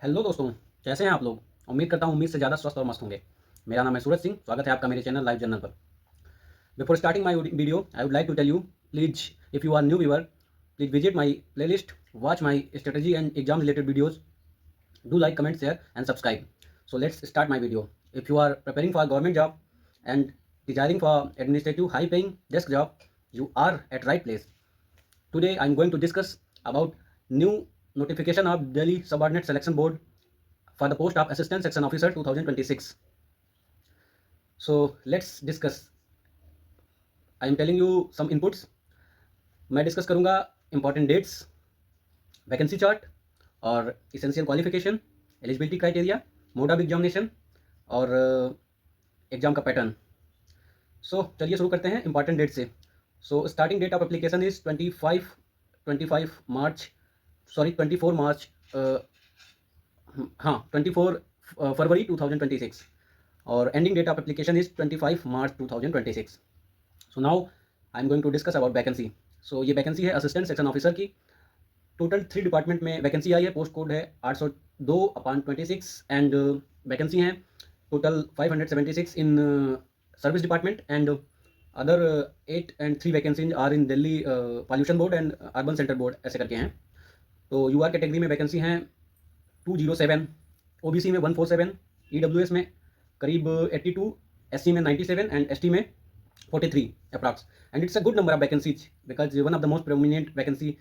Hello दोस्तों, कैसे हैं आप लोग। उम्मीद करता हूँ उम्मीद से ज़्यादा स्वस्थ और मस्त होंगे। मेरा नाम है सूरज सिंह। स्वागत है आपका मेरे चैनल लाइव जर्नल पर। Before starting my video I would like to tell you, please if you are new viewer, please visit my playlist, watch my strategy and exam related videos, do like, comment, share and subscribe. So let's start my video. If you are preparing for a government job and desiring for administrative high paying desk job, you are at right place. Today I'm going to discuss about new notification of Delhi Subordinate Selection Board for the post of Assistant Section Officer 2026. So let's discuss. I am telling you some inputs. मैं discuss करूंगा important dates, vacancy chart और essential qualification, eligibility criteria, mode of examination और exam का pattern. So चलिए शुरू करते हैं important date से। So starting date of application is 24 March, हाँ 24 फरवरी 2026 और ending date of application is 25 March 2026। So now I am going to discuss about vacancy. So ये वैकेंसी है असिस्टेंट सेक्शन ऑफिसर की। टोटल 3 डिपार्टमेंट में vacancy आई है। Post code है 802/26 and vacancy हैं total 576 in service department and other 8 and 3 vacancies are in Delhi pollution board and urban centre board, ऐसे करके हैं। तो यूआर कैटेगरी में वैकेंसी हैं 207, ओबीसी में 147, ईडब्ल्यूएस में करीब 82, एससी में 97 एंड एसटी में 43 approx. And it's a good number of vacancies because one of the most prominent vacancy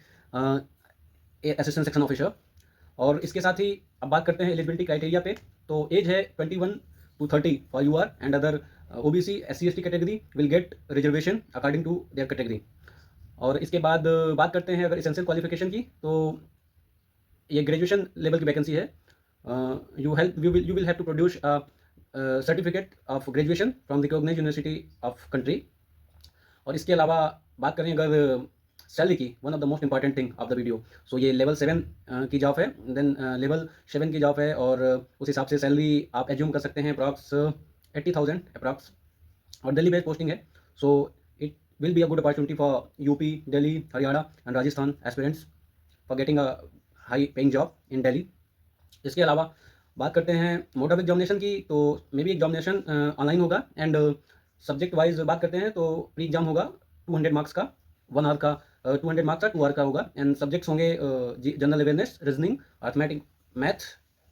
assistant section officer. और इसके साथ ही अब बात करते हैं एलिजिबिलिटी क्राइटेरिया पे। तो एज है 21 to 30 for UR and other OBC SC ST category will get reservation according to their category. और इसके बाद बात करते हैं अगर एसेंशियल क्वालिफिकेशन की, तो ये ग्रेजुएशन लेवल की वैकेंसी है। You will have to produce certificate of graduation from the recognised university of country. और इसके अलावा बात करें अगर सैलरी की, one of the most important thing of the video. So ये लेवल 7 की जॉब है, देन लेवल 7 की जॉब है और उस हिसाब से सैलरी आप एज्यूम कर सकते हैं अप्रॉक्स 80,000 अप्रॉक्स। और दिल्ली बेस्ड पोस्टिंग है। So it will be a good opportunity for UP, Delhi, Haryana and Rajasthan aspirants for getting a high paying job in Delhi. इसके अलावा बात करते हैं मोड ऑफ एग्जामिनेशन की। तो मे बी एग्जामिनेशन ऑनलाइन होगा एंड सब्जेक्ट वाइज बात करते हैं तो प्री एग्जाम होगा 200 मार्क्स का, 1 आवर का 200 मार्क्स का 2 आवर का होगा। एंड सब्जेक्ट्स होंगे general awareness, reasoning, arithmetic, math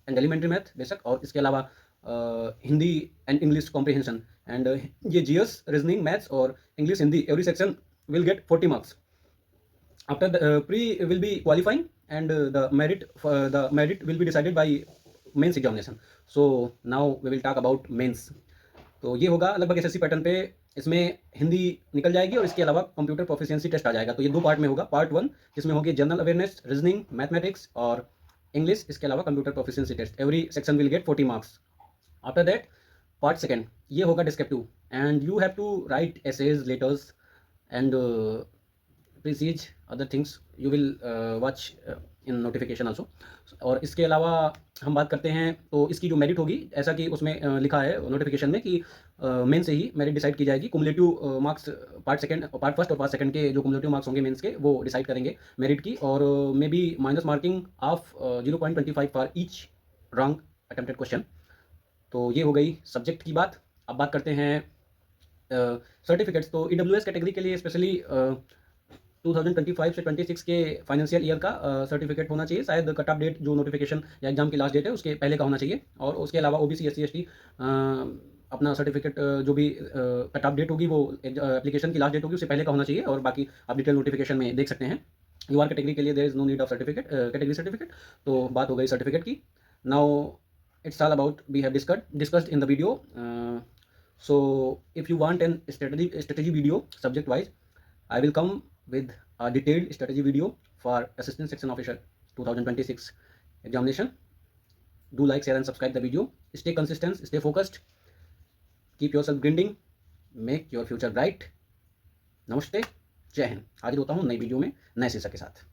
and elementary math basic. और इसके अलावा Hindi and English comprehension and ये जीएस, रीजनिंग, मैथ्स और English Hindi every section will get 40 marks. After the pre will be qualifying and the merit will be decided by mains examination. So now we will talk about mains. तो ये होगा लगभग SSC pattern पे। इसमें हिंदी निकल जाएगी और इसके अलावा कंप्यूटर प्रोफिशिएंसी टेस्ट आ जाएगा। तो ये 2 पार्ट में होगा। पार्ट 1 जिसमें होगी जनरल अवेयरनेस, रीजनिंग, मैथमेटिक्स और इंग्लिश, इसके अलावा computer proficiency test. Every section will get 40 marks. After that part 2 ये होगा descriptive and you have to write essays, letters and precis other things you will watch in notification also. और इसके अलावा हम बात करते हैं तो इसकी जो मेरिट होगी, ऐसा कि उसमें लिखा है नोटिफिकेशन में कि मेन से ही मेरिट डिसाइड की जाएगी। कुमुलेटिव मार्क्स पार्ट 2, पार्ट 1 और पार्ट 2 के जो कुमुलेटिव मार्क्स होंगे मेंस के, वो डिसाइड करेंगे मेरिट की। और may be minus marking of 0.25 for each wrong attempted question. तो ये हो गई सब्जेक्ट की बात। अब बात करते हैं सर्टिफिकेट्स। तो ईडब्ल्यूएस कैटेगरी के लिए स्पेशली 2025 से 26 के फाइनेंशियल ईयर का सर्टिफिकेट होना चाहिए। शायद कट ऑफ डेट जो नोटिफिकेशन या एग्जाम की लास्ट डेट है उसके पहले का होना चाहिए। और उसके अलावा ओबीसी एससी एसटी अपना सर्टिफिकेट जो भी कट ऑफ डेट होगी वो एप्लीकेशन की लास्ट डेट होगी उससे पहले का होना चाहिए। और बाकी आप डिटेल नोटिफिकेशन में देख सकते हैं। यूआर कैटेगरी के लिए there is no need of certificate, category certificate. तो बात हो गई सर्टिफिकेट की। Now it's all about we have discussed in the video. So if you want an strategy video subject wise, I will come with a detailed strategy video for Assistant Section Officer 2026 examination. Do like, share and subscribe the video. Stay consistent, stay focused, keep yourself grinding, make your future bright. नमस्ते, जय हिंद। हाजिर होता हूँ नई video में नए शीर्षक के साथ।